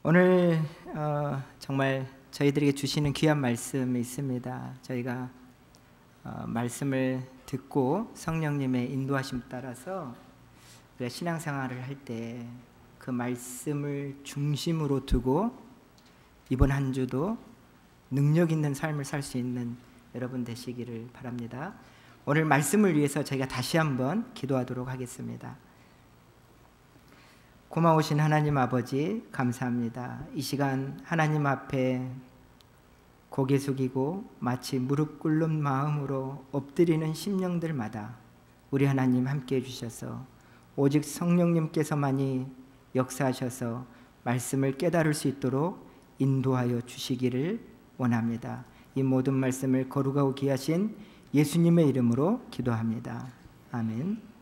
오늘 정말 저희들에게 주시는 귀한 말씀이 있습니다. 저희가 말씀을 듣고 성령님의 인도하심 따라서 우리가 신앙생활을 할 때 그 말씀을 중심으로 두고 이번 한 주도 능력 있는 삶을 살 수 있는 여러분 되시기를 바랍니다. 오늘 말씀을 위해서 저희가 다시 한번 기도하도록 하겠습니다. 고마우신 하나님 아버지 감사합니다. 이 시간 하나님 앞에 고개 숙이고 마치 무릎 꿇는 마음으로 엎드리는 심령들마다 우리 하나님 함께해 주셔서 오직 성령님께서만이 역사하셔서 말씀을 깨달을 수 있도록 인도하여 주시기를 원합니다. 이 모든 말씀을 거룩하고 귀하신 예수님의 이름으로 기도합니다. 아멘.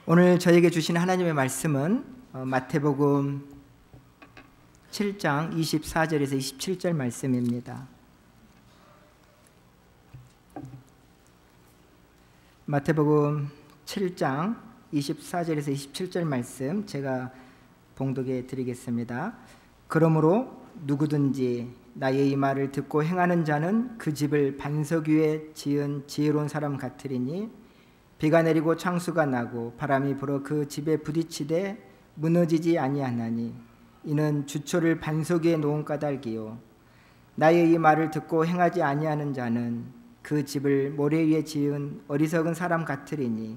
오늘 저에게 주신 하나님의 말씀은 마태복음 7장 24절에서 27절 말씀입니다. 마태복음 7장 24절에서 27절 말씀 제가 봉독해 드리겠습니다. 그러므로 누구든지 나의 이 말을 듣고 행하는 자는 그 집을 반석 위에 지은 지혜로운 사람 같으리니 비가 내리고 창수가 나고 바람이 불어 그 집에 부딪히되 무너지지 아니하나니 이는 주초를 반석 위에 놓은 까닭이요 나의 이 말을 듣고 행하지 아니하는 자는 그 집을 모래 위에 지은 어리석은 사람 같으리니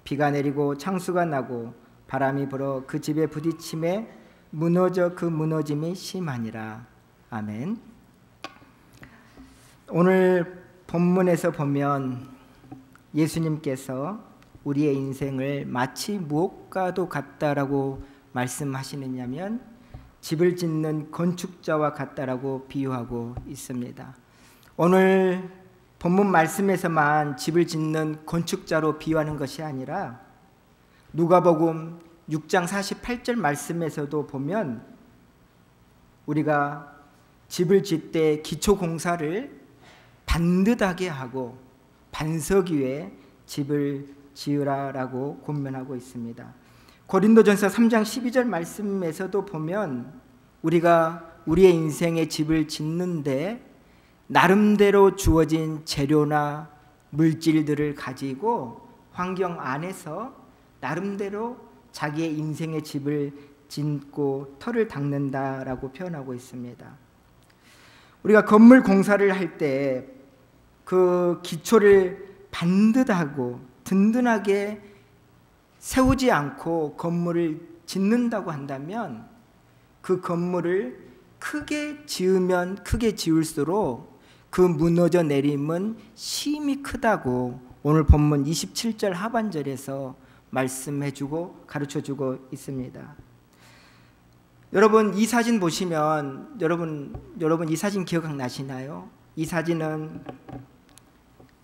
비가 내리고 창수가 나고 바람이 불어 그 집에 부딪힘에 무너져 그 무너짐이 심하니라. 아멘. 오늘 본문에서 보면 예수님께서 우리의 인생을 마치 무엇과도 같다라고 말씀하시느냐면 집을 짓는 건축자와 같다라고 비유하고 있습니다. 오늘 본문 말씀에서만 집을 짓는 건축자로 비유하는 것이 아니라 누가복음 6장 48절 말씀에서도 보면 우리가 집을 짓 때 기초 공사를 반듯하게 하고 반석 위에 집을 지으라라고 권면하고 있습니다. 고린도전서 3장 12절 말씀에서도 보면 우리가 우리의 인생의 집을 짓는데 나름대로 주어진 재료나 물질들을 가지고 환경 안에서 나름대로 자기의 인생의 집을 짓고 터를 닦는다라고 표현하고 있습니다. 우리가 건물 공사를 할 때 그 기초를 반듯하고 든든하게 세우지 않고 건물을 짓는다고 한다면 그 건물을 크게 지으면 크게 지을수록 그 무너져 내림은 심히 크다고 오늘 본문 27절 하반절에서 말씀해주고 가르쳐주고 있습니다. 여러분 이 사진 보시면 여러분 이 사진 기억나시나요? 이 사진은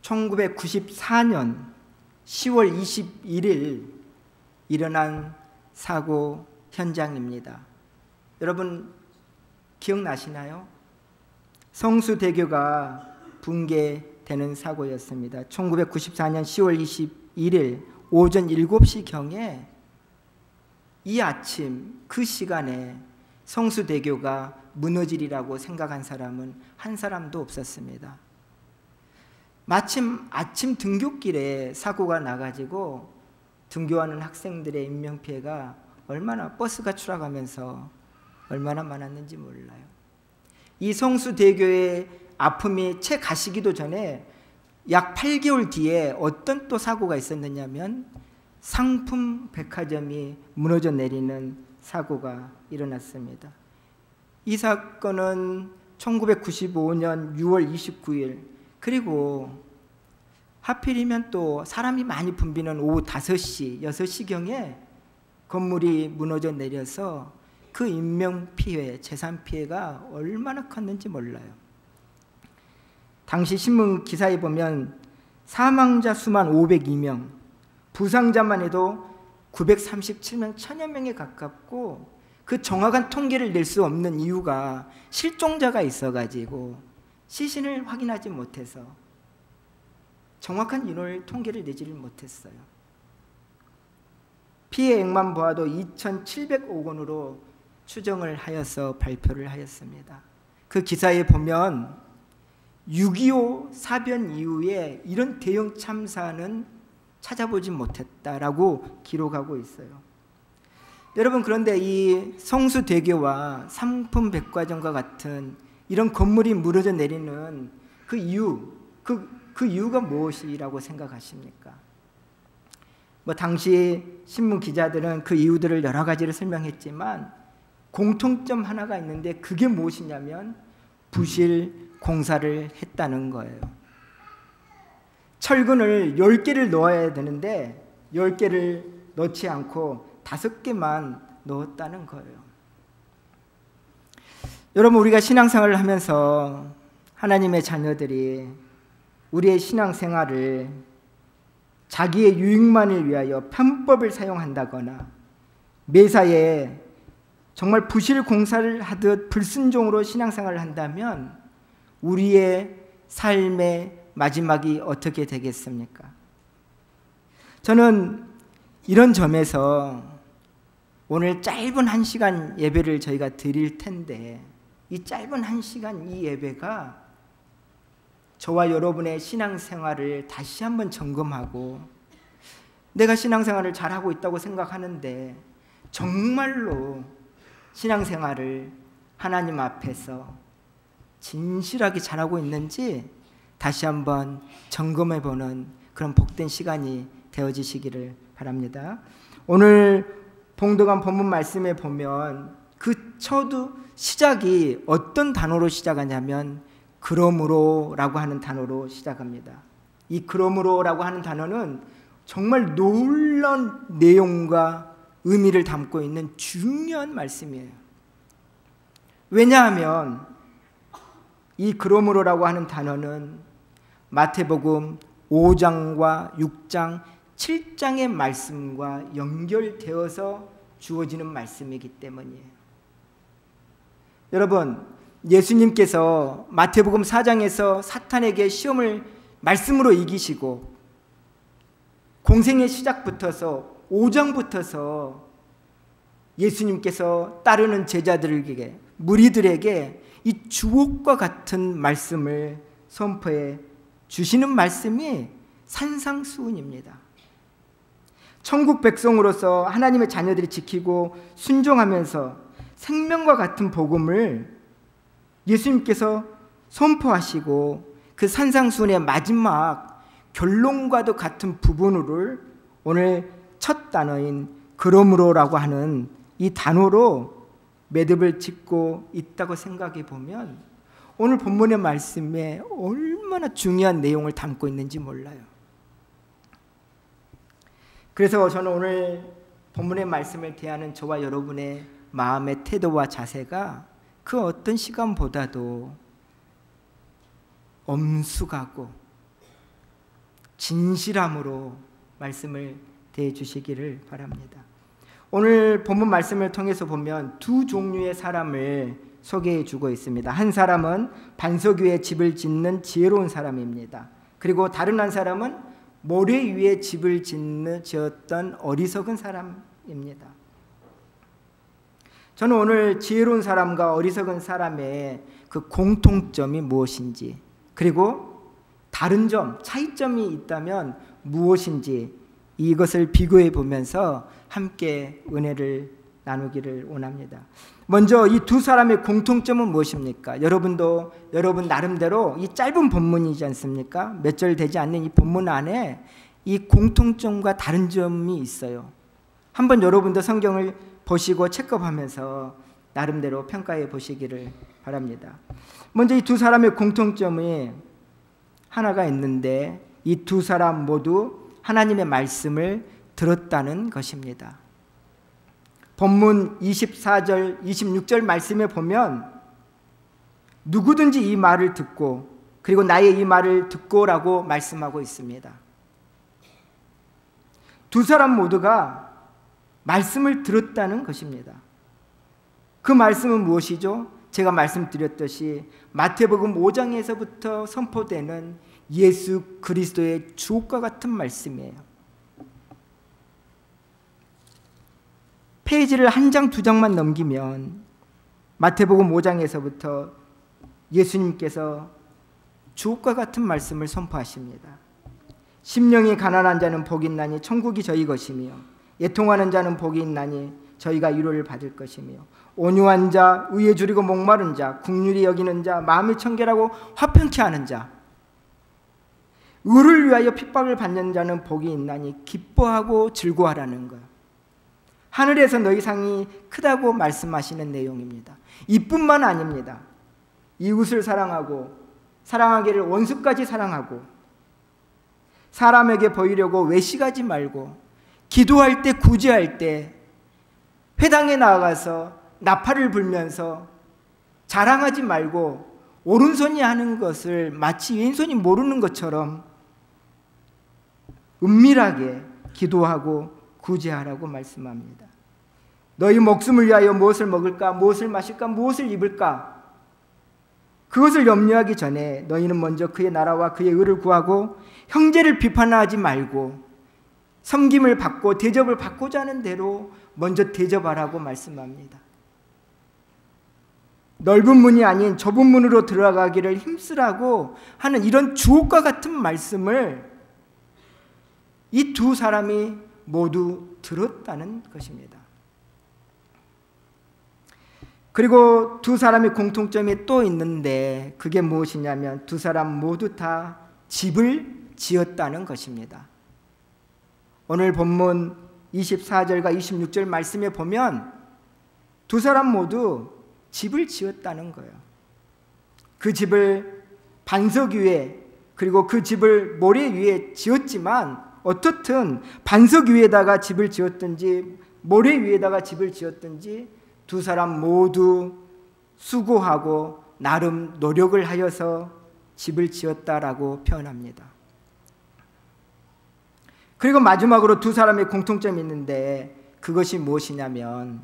1994년 10월 21일 일어난 사고 현장입니다. 여러분 기억나시나요? 성수대교가 붕괴되는 사고였습니다. 1994년 10월 21일 오전 7시경에 이 아침 그 시간에 성수대교가 무너지리라고 생각한 사람은 한 사람도 없었습니다. 마침 아침 등굣길에 사고가 나가지고 등교하는 학생들의 인명피해가 얼마나 버스가 추락하면서 얼마나 많았는지 몰라요. 이 성수대교의 아픔이 채 가시기도 전에 약 8개월 뒤에 어떤 또 사고가 있었느냐면 상품 백화점이 무너져 내리는 사고가 일어났습니다. 이 사건은 1995년 6월 29일 그리고 하필이면 또 사람이 많이 붐비는 오후 5시, 6시경에 건물이 무너져 내려서 그 인명피해, 재산피해가 얼마나 컸는지 몰라요. 당시 신문 기사에 보면 사망자 수만 502명, 부상자만 해도 937명, 1000여 명에 가깝고 그 정확한 통계를 낼 수 없는 이유가 실종자가 있어가지고 시신을 확인하지 못해서 정확한 인원을 통계를 내지를 못했어요. 피해액만 보아도 2,700억 원으로 추정을 하여서 발표를 하였습니다. 그 기사에 보면 6.25 사변 이후에 이런 대형 참사는 찾아보지 못했다라고 기록하고 있어요. 여러분, 그런데 이 성수대교와 상품백화점과 같은 이런 건물이 무너져 내리는 그 이유, 그 이유가 무엇이라고 생각하십니까? 당시 신문 기자들은 그 이유들을 여러 가지로 설명했지만 공통점 하나가 있는데, 그게 무엇이냐면 부실 공사를 했다는 거예요. 철근을 10개를 넣어야 되는데 10개를 넣지 않고 5개만 넣었다는 거예요. 여러분, 우리가 신앙생활을 하면서 하나님의 자녀들이 우리의 신앙생활을 자기의 유익만을 위하여 편법을 사용한다거나 매사에 정말 부실 공사를 하듯 불순종으로 신앙생활을 한다면 우리의 삶의 마지막이 어떻게 되겠습니까? 저는 이런 점에서 오늘 짧은 1시간 예배를 저희가 드릴 텐데, 이 짧은 1시간 이 예배가 저와 여러분의 신앙생활을 다시 한번 점검하고, 내가 신앙생활을 잘하고 있다고 생각하는데 정말로 신앙생활을 하나님 앞에서 진실하게 잘하고 있는지 다시 한번 점검해보는 그런 복된 시간이 되어지시기를 바랍니다. 오늘 봉독한 본문 말씀에 보면 그 처두 시작이 어떤 단어로 시작하냐면 그러므로라고 하는 단어로 시작합니다. 이 그러므로라고 하는 단어는 정말 놀라운 내용과 의미를 담고 있는 중요한 말씀이에요. 왜냐하면 이 그러므로라고 하는 단어는 마태복음 5장과 6장, 7장의 말씀과 연결되어서 주어지는 말씀이기 때문이에요. 여러분, 예수님께서 마태복음 4장에서 사탄에게 시험을 말씀으로 이기시고 공생의 시작부터서 5장부터서 예수님께서 따르는 제자들에게, 무리들에게 이 주옥과 같은 말씀을 선포해 주시는 말씀이 산상수훈입니다. 천국 백성으로서 하나님의 자녀들이 지키고 순종하면서 생명과 같은 복음을 예수님께서 선포하시고 그 산상수훈의 마지막 결론과도 같은 부분을 오늘 첫 단어인 그러므로라고 하는 이 단어로 매듭을 짓고 있다고 생각해 보면 오늘 본문의 말씀에 얼마나 중요한 내용을 담고 있는지 몰라요. 그래서 저는 오늘 본문의 말씀을 대하는 저와 여러분의 마음의 태도와 자세가 그 어떤 시간보다도 엄숙하고 진실함으로 말씀을 대해 주시기를 바랍니다. 오늘 본문 말씀을 통해서 보면 두 종류의 사람을 소개해 주고 있습니다. 한 사람은 반석 위에 집을 짓는 지혜로운 사람입니다. 그리고 다른 한 사람은 모래 위에 집을 지었던 어리석은 사람입니다. 저는 오늘 지혜로운 사람과 어리석은 사람의 그 공통점이 무엇인지, 그리고 다른 점, 차이점이 있다면 무엇인지 이것을 비교해 보면서 함께 은혜를 나누기를 원합니다. 먼저 이 두 사람의 공통점은 무엇입니까? 여러분도 여러분 나름대로 이 짧은 본문이지 않습니까? 몇 절 되지 않는 이 본문 안에 이 공통점과 다른 점이 있어요. 한번 여러분도 성경을 보시고 체크하면서 나름대로 평가해 보시기를 바랍니다. 먼저 이 두 사람의 공통점이 하나가 있는데, 이 두 사람 모두 하나님의 말씀을 들었다는 것입니다. 본문 24절, 26절 말씀에 보면 누구든지 이 말을 듣고, 그리고 나의 이 말을 듣고라고 말씀하고 있습니다. 두 사람 모두가 말씀을 들었다는 것입니다. 그 말씀은 무엇이죠? 제가 말씀드렸듯이 마태복음 5장에서부터 선포되는 예수 그리스도의 주옥과 같은 말씀이에요. 페이지를 한 장, 두 장만 넘기면 마태복음 5장에서부터 예수님께서 주옥과 같은 말씀을 선포하십니다. 심령이 가난한 자는 복이 있나니 천국이 저희 것이며 애통하는 자는 복이 있나니 저희가 위로를 받을 것이며 온유한 자, 의에 줄이고 목마른 자, 긍휼히 여기는 자, 마음이 청결하고 화평케 하는 자, 의를 위하여 핍박을 받는 자는 복이 있나니 기뻐하고 즐거워하라는 거예요. 하늘에서 너희 상이 크다고 말씀하시는 내용입니다. 이뿐만 아닙니다. 이웃을 사랑하고 사랑하기를 원수까지 사랑하고 사람에게 보이려고 외식하지 말고 기도할 때 구제할 때 회당에 나아가서 나팔을 불면서 자랑하지 말고 오른손이 하는 것을 마치 왼손이 모르는 것처럼 은밀하게 기도하고 구제하라고 말씀합니다. 너희 목숨을 위하여 무엇을 먹을까, 무엇을 마실까, 무엇을 입을까, 그것을 염려하기 전에 너희는 먼저 그의 나라와 그의 의를 구하고 형제를 비판하지 말고 섬김을 받고 대접을 받고자 하는 대로 먼저 대접하라고 말씀합니다. 넓은 문이 아닌 좁은 문으로 들어가기를 힘쓰라고 하는 이런 주옥과 같은 말씀을 이 두 사람이 모두 들었다는 것입니다. 그리고 두 사람의 공통점이 또 있는데 그게 무엇이냐면 두 사람 모두 다 집을 지었다는 것입니다. 오늘 본문 24절과 26절 말씀에 보면 두 사람 모두 집을 지었다는 거예요. 그 집을 반석 위에 그리고 그 집을 모래 위에 지었지만 어떻든 반석 위에다가 집을 지었든지 모래 위에다가 집을 지었든지 두 사람 모두 수고하고 나름 노력을 하여서 집을 지었다라고 표현합니다. 그리고 마지막으로 두 사람의 공통점이 있는데 그것이 무엇이냐면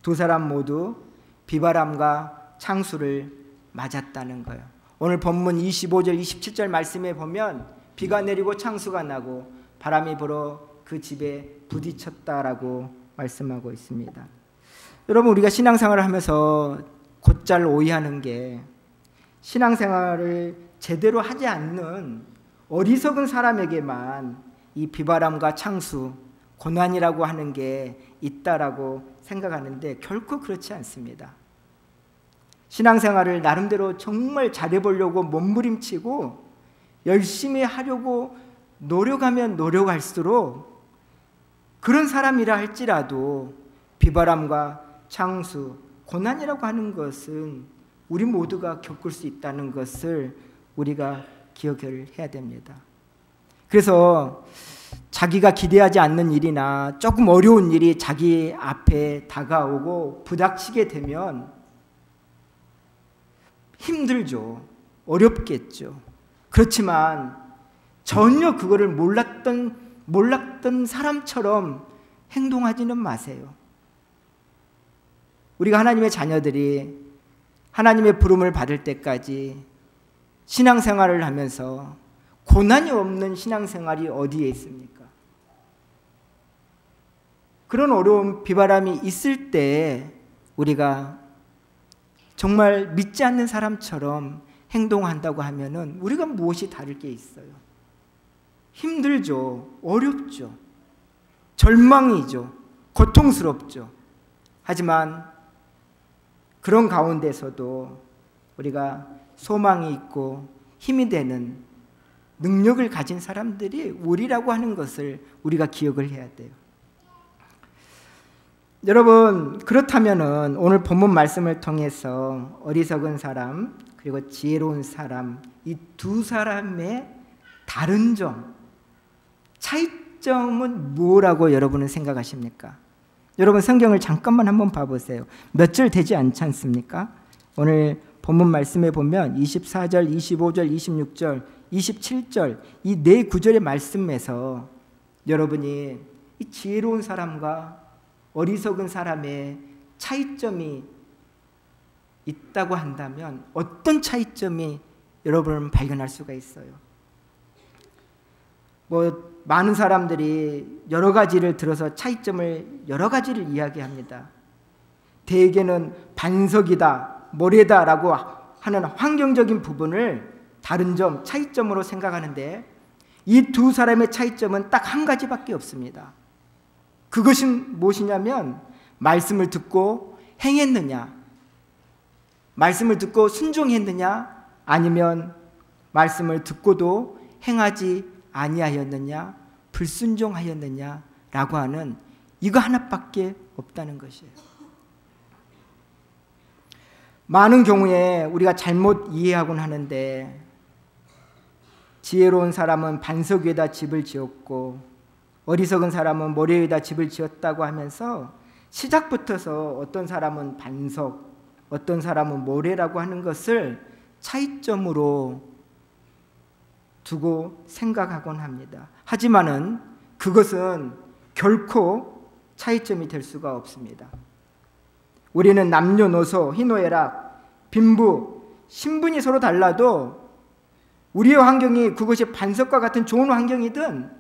두 사람 모두 비바람과 창수를 맞았다는 거예요. 오늘 본문 25절 27절 말씀에 보면 비가 내리고 창수가 나고 바람이 불어 그 집에 부딪혔다라고 말씀하고 있습니다. 여러분, 우리가 신앙생활을 하면서 곧잘 오해하는 게 신앙생활을 제대로 하지 않는 어리석은 사람에게만 이 비바람과 창수, 고난이라고 하는 게 있다라고 생각하는데 결코 그렇지 않습니다. 신앙생활을 나름대로 정말 잘해보려고 몸부림치고 열심히 하려고 노력하면 노력할수록 그런 사람이라 할지라도 비바람과 창수, 고난이라고 하는 것은 우리 모두가 겪을 수 있다는 것을 우리가 기억을 해야 됩니다. 그래서 자기가 기대하지 않는 일이나 조금 어려운 일이 자기 앞에 다가오고 부닥치게 되면 힘들죠. 어렵겠죠. 그렇지만 전혀 그거를 몰랐던 사람처럼 행동하지는 마세요. 우리가 하나님의 자녀들이 하나님의 부름을 받을 때까지 신앙생활을 하면서 고난이 없는 신앙생활이 어디에 있습니까? 그런 어려운 비바람이 있을 때 우리가 정말 믿지 않는 사람처럼 행동한다고 하면은 우리가 무엇이 다를 게 있어요? 힘들죠. 어렵죠. 절망이죠. 고통스럽죠. 하지만 그런 가운데서도 우리가 소망이 있고 힘이 되는 능력을 가진 사람들이 우리라고 하는 것을 우리가 기억을 해야 돼요. 여러분, 그렇다면은 오늘 본문 말씀을 통해서 어리석은 사람 그리고 지혜로운 사람, 이 두 사람의 다른 점, 차이점은 뭐라고 여러분은 생각하십니까? 여러분, 성경을 잠깐만 한번 봐보세요. 몇 절 되지 않지 않습니까? 오늘 본문 말씀에 보면 24절, 25절, 26절, 27절 이 네 구절의 말씀에서 여러분이 이 지혜로운 사람과 어리석은 사람의 차이점이 있다고 한다면 어떤 차이점이 여러분은 발견할 수가 있어요? 많은 사람들이 여러 가지를 들어서 차이점을 여러 가지를 이야기합니다. 대개는 반석이다, 모래다라고 하는 환경적인 부분을 다른 점, 차이점으로 생각하는데 이 두 사람의 차이점은 딱 한 가지밖에 없습니다. 그것은 무엇이냐면 말씀을 듣고 행했느냐, 말씀을 듣고 순종했느냐, 아니면 말씀을 듣고도 행하지 아니하였느냐, 불순종하였느냐라고 하는 이거 하나밖에 없다는 것이에요. 많은 경우에 우리가 잘못 이해하곤 하는데 지혜로운 사람은 반석 위에다 집을 지었고 어리석은 사람은 모래 위에다 집을 지었다고 하면서 시작부터서 어떤 사람은 반석, 어떤 사람은 모래라고 하는 것을 차이점으로 두고 생각하곤 합니다. 하지만은 그것은 결코 차이점이 될 수가 없습니다. 우리는 남녀노소, 희노애락, 빈부, 신분이 서로 달라도 우리의 환경이 그것이 반석과 같은 좋은 환경이든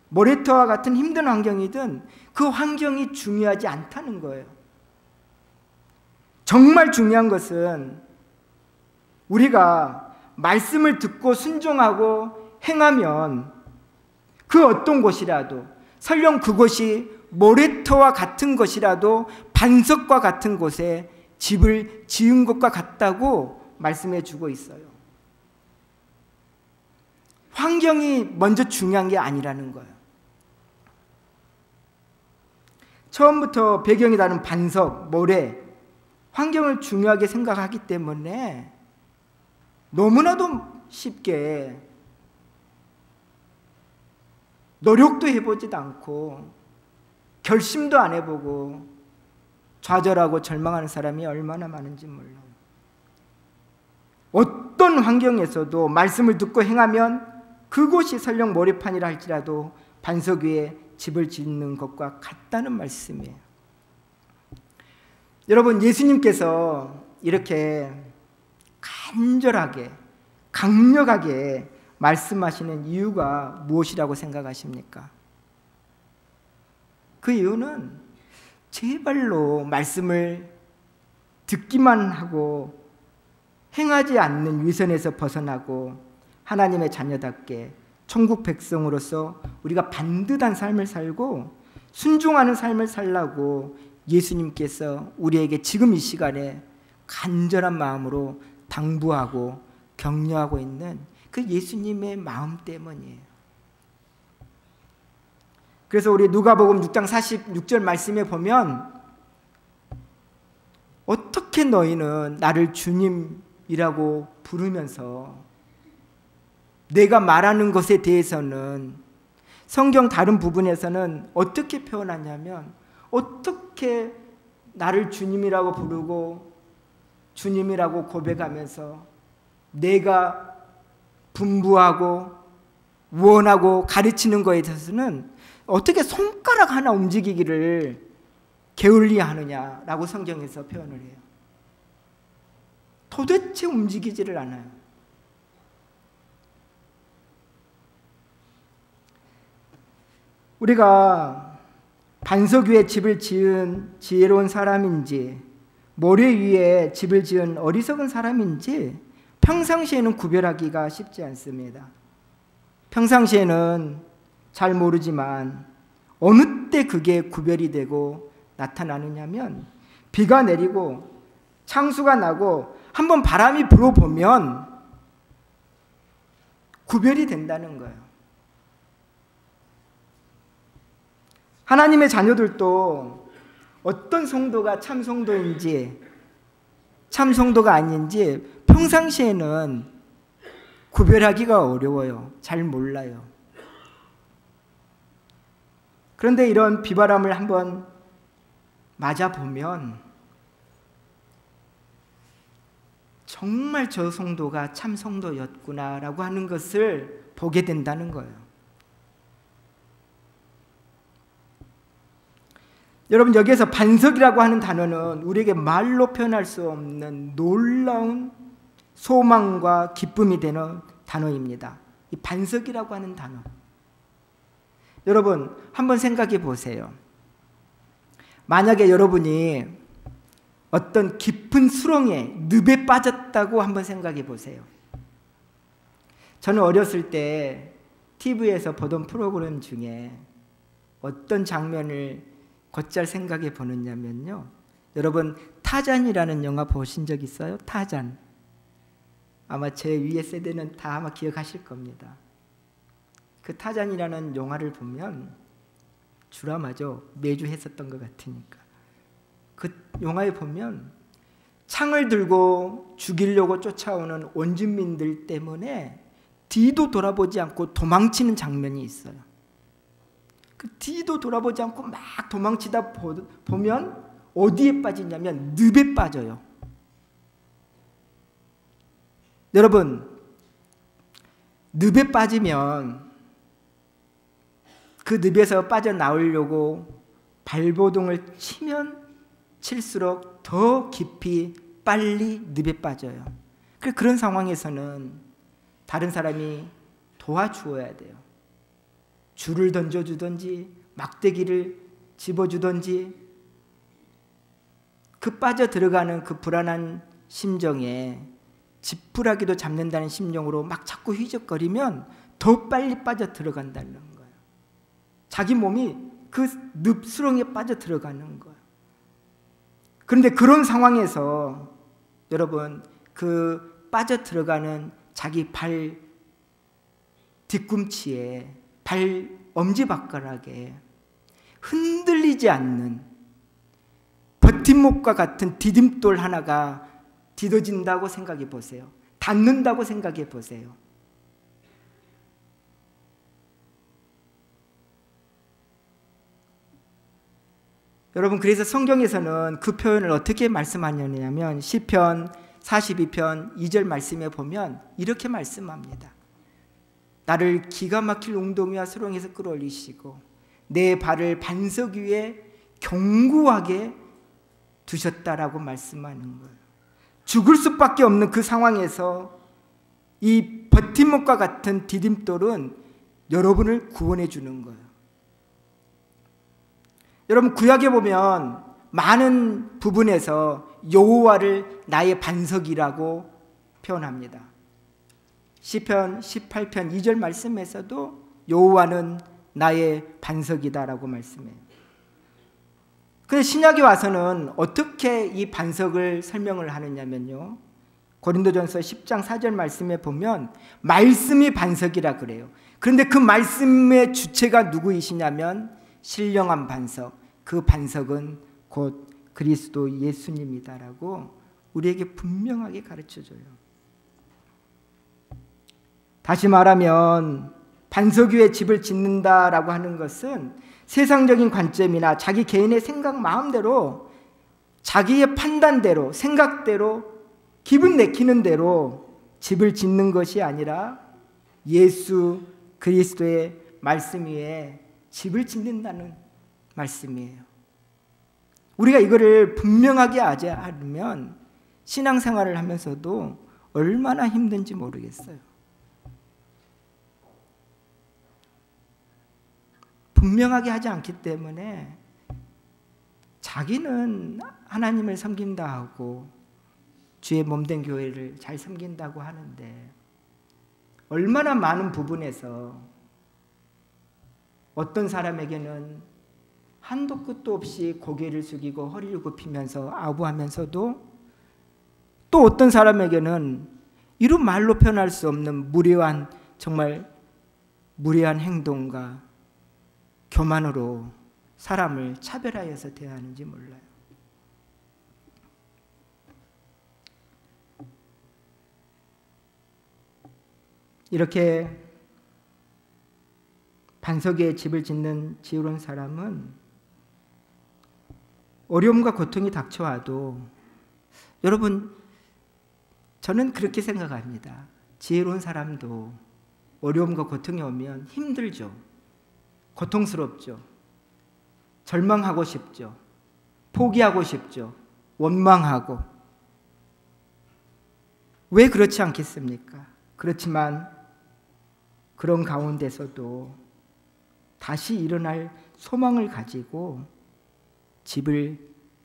모래터와 같은 힘든 환경이든 그 환경이 중요하지 않다는 거예요. 정말 중요한 것은 우리가 말씀을 듣고 순종하고 행하면 그 어떤 곳이라도, 설령 그곳이 모래터와 같은 것이라도 반석과 같은 곳에 집을 지은 것과 같다고 말씀해 주고 있어요. 환경이 먼저 중요한 게 아니라는 거예요. 처음부터 배경이 다른 반석, 모래, 환경을 중요하게 생각하기 때문에 너무나도 쉽게 노력도 해보지도 않고 결심도 안 해보고 좌절하고 절망하는 사람이 얼마나 많은지 몰라요. 어떤 환경에서도 말씀을 듣고 행하면 그곳이 설령 모래판이라 할지라도 반석 위에 집을 짓는 것과 같다는 말씀이에요. 여러분, 예수님께서 이렇게 간절하게 강력하게 말씀하시는 이유가 무엇이라고 생각하십니까? 그 이유는 제발로 말씀을 듣기만 하고 행하지 않는 위선에서 벗어나고 하나님의 자녀답게 천국 백성으로서 우리가 반듯한 삶을 살고 순종하는 삶을 살라고 예수님께서 우리에게 지금 이 시간에 간절한 마음으로 당부하고 격려하고 있는 그 예수님의 마음 때문이에요. 그래서 우리 누가복음 6장 46절 말씀에 보면 어떻게 너희는 나를 주님이라고 부르면서 내가 말하는 것에 대해서는 성경 다른 부분에서는 어떻게 표현하냐면 어떻게 나를 주님이라고 부르고 주님이라고 고백하면서 내가 분부하고 원하고 가르치는 것에 대해서는 어떻게 손가락 하나 움직이기를 게을리하느냐라고 성경에서 표현을 해요. 도대체 움직이지를 않아요. 우리가 반석 위에 집을 지은 지혜로운 사람인지 모래 위에 집을 지은 어리석은 사람인지 평상시에는 구별하기가 쉽지 않습니다. 평상시에는 잘 모르지만 어느 때 그게 구별이 되고 나타나느냐면 비가 내리고 창수가 나고 한번 바람이 불어보면 구별이 된다는 거예요. 하나님의 자녀들도 어떤 성도가 참 성도인지 참 성도가 아닌지 평상시에는 구별하기가 어려워요. 잘 몰라요. 그런데 이런 비바람을 한번 맞아보면 정말 저 성도가 참 성도였구나라고 하는 것을 보게 된다는 거예요. 여러분, 여기에서 반석이라고 하는 단어는 우리에게 말로 표현할 수 없는 놀라운 소망과 기쁨이 되는 단어입니다. 이 반석이라고 하는 단어. 여러분 한번 생각해 보세요. 만약에 여러분이 어떤 깊은 수렁에 늪에 빠졌다고 한번 생각해 보세요. 저는 어렸을 때 TV에서 보던 프로그램 중에 어떤 장면을 곧잘 생각해 보느냐면요, 여러분 타잔이라는 영화 보신 적 있어요? 타잔. 아마 제 위의 세대는 다 아마 기억하실 겁니다. 그 타잔이라는 영화를 보면 드라마죠. 매주 했었던 것 같으니까. 그 영화에 보면 창을 들고 죽이려고 쫓아오는 원주민들 때문에 뒤도 돌아보지 않고 도망치는 장면이 있어요. 그 뒤도 돌아보지 않고 막 도망치다 보면 어디에 빠지냐면 늪에 빠져요. 여러분, 늪에 빠지면 그 늪에서 빠져나오려고 발버둥을 치면 칠수록 더 깊이 빨리 늪에 빠져요. 그런 상황에서는 다른 사람이 도와주어야 돼요. 줄을 던져주든지 막대기를 집어주든지, 그 빠져 들어가는 그 불안한 심정에 지푸라기도 잡는다는 심정으로 막 자꾸 휘적거리면 더 빨리 빠져 들어간다는 거예요. 자기 몸이 그 늪 수렁에 빠져 들어가는 거예요. 그런데 그런 상황에서 여러분, 그 빠져 들어가는 자기 발 뒤꿈치에, 발 엄지발가락에 흔들리지 않는 버팀목과 같은 디딤돌 하나가 디뎌진다고 생각해 보세요. 닿는다고 생각해 보세요. 여러분, 그래서 성경에서는 그 표현을 어떻게 말씀하냐면 시편 42편 2절 말씀에 보면 이렇게 말씀합니다. 나를 기가 막힐 웅덩이와 수렁에서 끌어올리시고 내 발을 반석 위에 견고하게 두셨다라고 말씀하는 거예요. 죽을 수밖에 없는 그 상황에서 이 버팀목과 같은 디딤돌은 여러분을 구원해 주는 거예요. 여러분, 구약에 보면 많은 부분에서 여호와를 나의 반석이라고 표현합니다. 시편 18편 2절 말씀에서도 여호와는 나의 반석이다라고 말씀해요. 그런데 신약에 와서는 어떻게 이 반석을 설명을 하느냐면요, 고린도전서 10장 4절 말씀에 보면 말씀이 반석이라 그래요. 그런데 그 말씀의 주체가 누구이시냐면 신령한 반석, 그 반석은 곧 그리스도 예수님이다라고 우리에게 분명하게 가르쳐줘요. 다시 말하면 반석 위에 집을 짓는다라고 하는 것은 세상적인 관점이나 자기 개인의 생각 마음대로, 자기의 판단대로, 생각대로, 기분 내키는 대로 집을 짓는 것이 아니라 예수 그리스도의 말씀 위에 집을 짓는다는 말씀이에요. 우리가 이거를 분명하게 하지 않으면 신앙생활을 하면서도 얼마나 힘든지 모르겠어요. 분명하게 하지 않기 때문에 자기는 하나님을 섬긴다 하고 주의 몸된 교회를 잘 섬긴다고 하는데 얼마나 많은 부분에서 어떤 사람에게는 한도 끝도 없이 고개를 숙이고 허리를 굽히면서 아부하면서도 또 어떤 사람에게는 이런 말로 표현할 수 없는 무례한, 정말 무례한 행동과 교만으로 사람을 차별하여서 대하는지 몰라요. 이렇게 반석에 집을 짓는 지혜로운 사람은 어려움과 고통이 닥쳐와도, 여러분, 저는 그렇게 생각합니다. 지혜로운 사람도 어려움과 고통이 오면 힘들죠. 고통스럽죠. 절망하고 싶죠. 포기하고 싶죠. 원망하고. 왜 그렇지 않겠습니까? 그렇지만 그런 가운데서도 다시 일어날 소망을 가지고 집을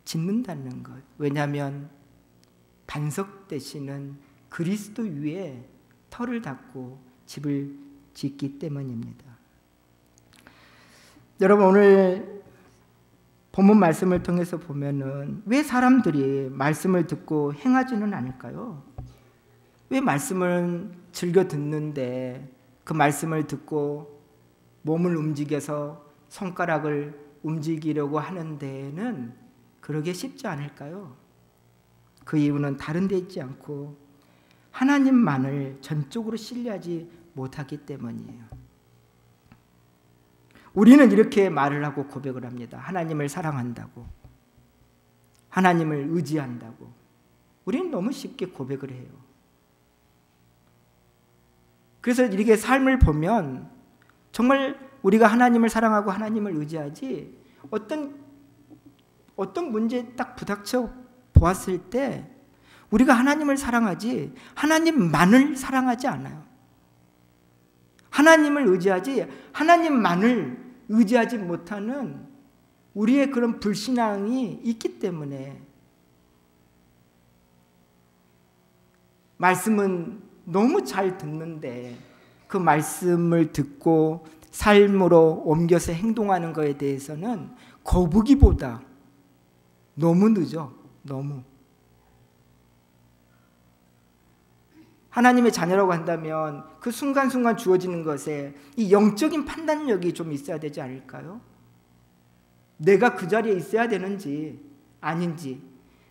짓는다는 것. 왜냐하면 반석 되시는 그리스도 위에 터를 닫고 집을 짓기 때문입니다. 여러분, 오늘 본문 말씀을 통해서 보면은 왜 사람들이 말씀을 듣고 행하지는 않을까요? 왜 말씀을 즐겨 듣는데 그 말씀을 듣고 몸을 움직여서 손가락을 움직이려고 하는 데에는 그러게 쉽지 않을까요? 그 이유는 다른 데 있지 않고 하나님만을 전적으로 신뢰하지 못하기 때문이에요. 우리는 이렇게 말을 하고 고백을 합니다. 하나님을 사랑한다고, 하나님을 의지한다고. 우리는 너무 쉽게 고백을 해요. 그래서 이렇게 삶을 보면 정말 우리가 하나님을 사랑하고 하나님을 의지하지, 어떤 문제에 딱 부닥쳐 보았을 때 우리가 하나님을 사랑하지 하나님만을 사랑하지 않아요. 하나님을 의지하지 하나님만을 의지하지 못하는 우리의 그런 불신앙이 있기 때문에 말씀은 너무 잘 듣는데 그 말씀을 듣고 삶으로 옮겨서 행동하는 것에 대해서는 거부기보다 너무 늦어. 너무. 하나님의 자녀라고 한다면 그 순간순간 주어지는 것에 이 영적인 판단력이 좀 있어야 되지 않을까요? 내가 그 자리에 있어야 되는지 아닌지,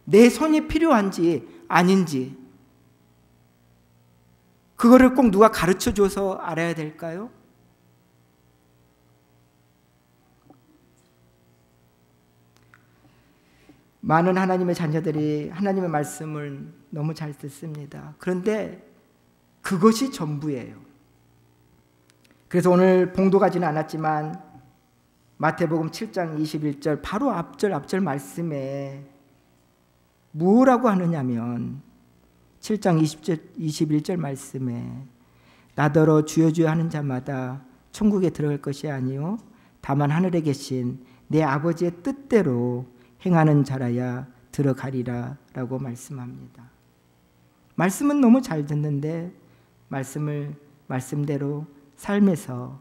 내 손이 필요한지 아닌지, 그거를 꼭 누가 가르쳐줘서 알아야 될까요? 많은 하나님의 자녀들이 하나님의 말씀을 너무 잘 듣습니다. 그런데 그것이 전부예요. 그래서 오늘 봉독하지는 않았지만 마태복음 7장 21절 바로 앞절 말씀에 뭐라고 하느냐면 7장 21절 말씀에 나더러 주여 주여 하는 자마다 천국에 들어갈 것이 아니요 다만 하늘에 계신 내 아버지의 뜻대로 행하는 자라야 들어가리라 라고 말씀합니다. 말씀은 너무 잘 듣는데 말씀대로 삶에서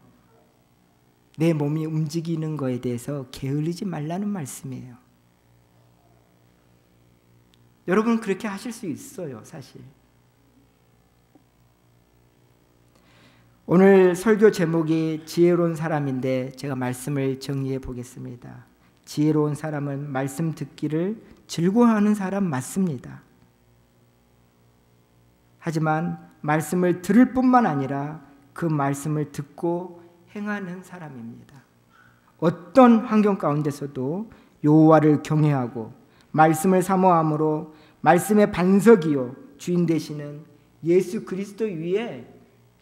내 몸이 움직이는 것에 대해서 게을르지 말라는 말씀이에요. 여러분 그렇게 하실 수 있어요, 사실. 오늘 설교 제목이 지혜로운 사람인데 제가 말씀을 정리해 보겠습니다. 지혜로운 사람은 말씀 듣기를 즐거워하는 사람 맞습니다. 하지만 말씀을 들을 뿐만 아니라 그 말씀을 듣고 행하는 사람입니다. 어떤 환경 가운데서도 여호와를 경외하고 말씀을 사모함으로 말씀의 반석이요 주인 되시는 예수 그리스도 위에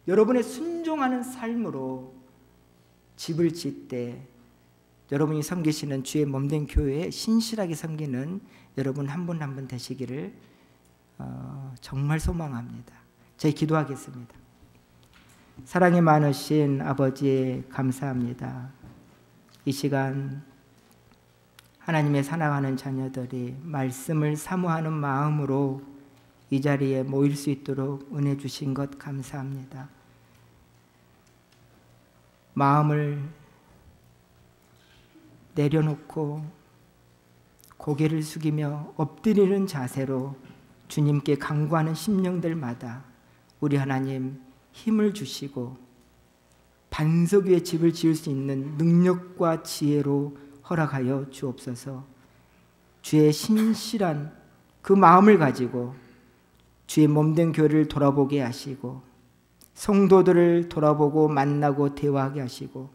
여러분의 순종하는 삶으로 집을 짓되 여러분이 섬기시는 주의 몸된 교회에 신실하게 섬기는 여러분 한 분 한 분 되시기를 정말 소망합니다. 저희 기도하겠습니다. 사랑이 많으신 아버지 감사합니다. 이 시간 하나님의 사랑하는 자녀들이 말씀을 사모하는 마음으로 이 자리에 모일 수 있도록 은혜 주신 것 감사합니다. 마음을 내려놓고 고개를 숙이며 엎드리는 자세로 주님께 간구하는 심령들마다 우리 하나님 힘을 주시고 반석 위에 집을 지을 수 있는 능력과 지혜로 허락하여 주옵소서. 주의 신실한 그 마음을 가지고 주의 몸된 교회를 돌아보게 하시고 성도들을 돌아보고 만나고 대화하게 하시고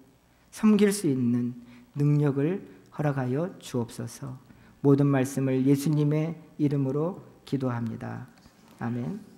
섬길 수 있는 능력을 허락하여 주옵소서. 모든 말씀을 예수님의 이름으로 기도합니다. 아멘.